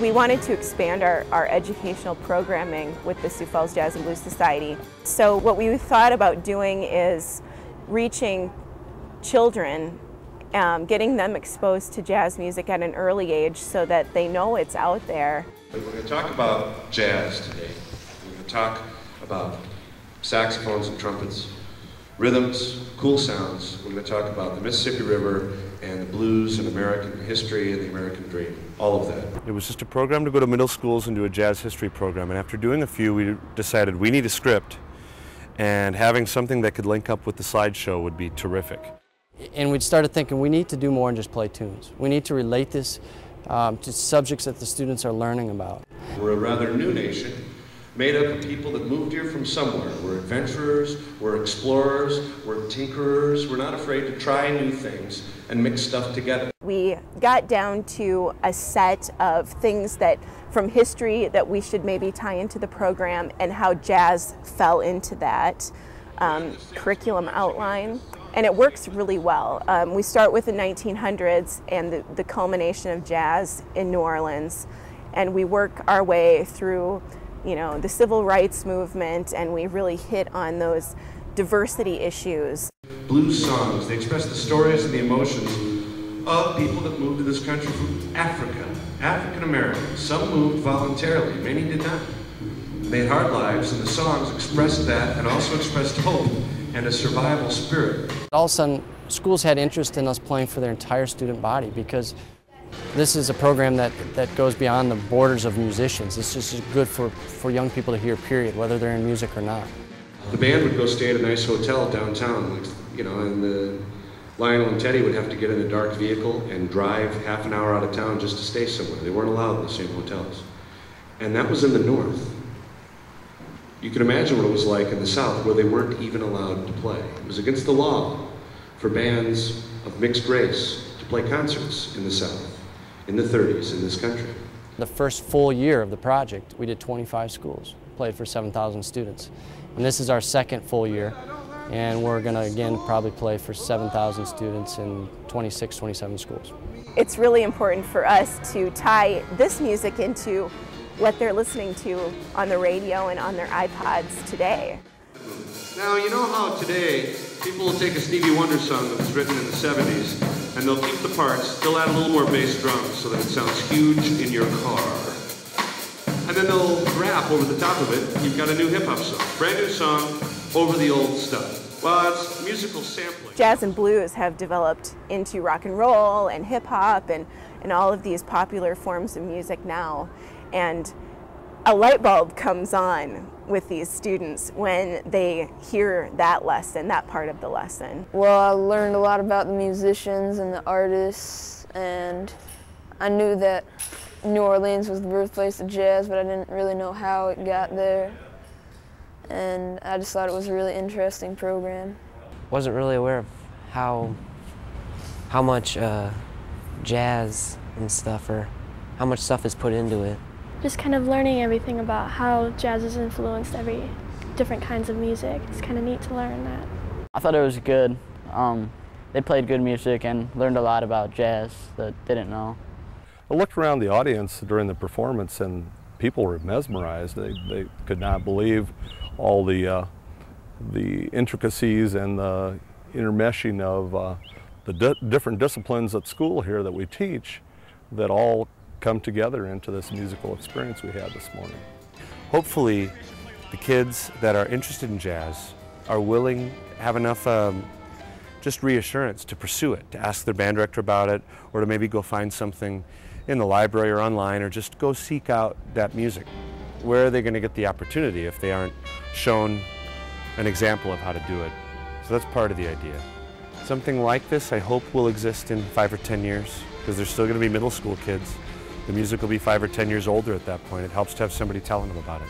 we wanted to expand our educational programming with the Sioux Falls Jazz and Blues Society. So what we thought about doing is reaching children, getting them exposed to jazz music at an early age so that they know it's out there. We're going to talk about jazz today. We're going to talk about saxophones and trumpets, rhythms, cool sounds. We're going to talk about the Mississippi River and the blues and American history and the American dream, all of that. It was just a program to go to middle schools and do a jazz history program, and after doing a few we decided we need a script, and having something that could link up with the slideshow would be terrific. And we started thinking we need to do more than just play tunes. We need to relate this to subjects that the students are learning about. We're a rather new nation, made up of people that moved here from somewhere. We're adventurers, we're explorers, we're tinkerers. We're not afraid to try new things and mix stuff together. We got down to a set of things that from history that we should maybe tie into the program and how jazz fell into that curriculum outline. And it works really well. We start with the 1900s and the culmination of jazz in New Orleans, and we work our way through, you know, the civil rights movement, and we really hit on those diversity issues. Blues songs, they express the stories and the emotions of people that moved to this country from Africa, African Americans. Some moved voluntarily, many did not. They had hard lives, and the songs expressed that and also expressed hope and a survival spirit. All of a sudden, schools had interest in us playing for their entire student body, because this is a program that goes beyond the borders of musicians. It's just good for young people to hear, period, whether they're in music or not. The band would go stay at a nice hotel downtown, you know, and Lionel and Teddy would have to get in a dark vehicle and drive half an hour out of town just to stay somewhere. They weren't allowed in the same hotels. And that was in the north. You can imagine what it was like in the South, where they weren't even allowed to play. It was against the law for bands of mixed race to play concerts in the South in the 30s in this country. The first full year of the project, we did 25 schools, played for 7,000 students. And this is our second full year, and we're going to again probably play for 7,000 students in 26, 27 schools. It's really important for us to tie this music into what they're listening to on the radio and on their iPods today. Now, you know how today people will take a Stevie Wonder song that was written in the 70s and they'll keep the parts, they'll add a little more bass drums so that it sounds huge in your car. And then they'll rap over the top of it. You've got a new hip-hop song, brand new song over the old stuff. Well, it's musical sampling. Jazz and blues have developed into rock and roll and hip-hop and all of these popular forms of music now. And a light bulb comes on with these students when they hear that lesson, that part of the lesson. Well, I learned a lot about the musicians and the artists, and I knew that New Orleans was the birthplace of jazz, but I didn't really know how it got there. And I just thought it was a really interesting program. Wasn't really aware of how much jazz and stuff, or how much stuff is put into it. Just kind of learning everything about how jazz has influenced every different kinds of music. It's kind of neat to learn that. I thought it was good. They played good music and learned a lot about jazz that didn't know. I looked around the audience during the performance and people were mesmerized. They could not believe all the intricacies and the intermeshing of the different disciplines at school here that we teach that all come together into this musical experience we had this morning. Hopefully the kids that are interested in jazz are willing, have enough just reassurance to pursue it, to ask their band director about it, or to maybe go find something in the library or online, or just go seek out that music. Where are they going to get the opportunity if they aren't shown an example of how to do it? So that's part of the idea. Something like this I hope will exist in 5 or 10 years, because there's still going to be middle school kids. The music will be 5 or 10 years older at that point. It helps to have somebody telling them about it.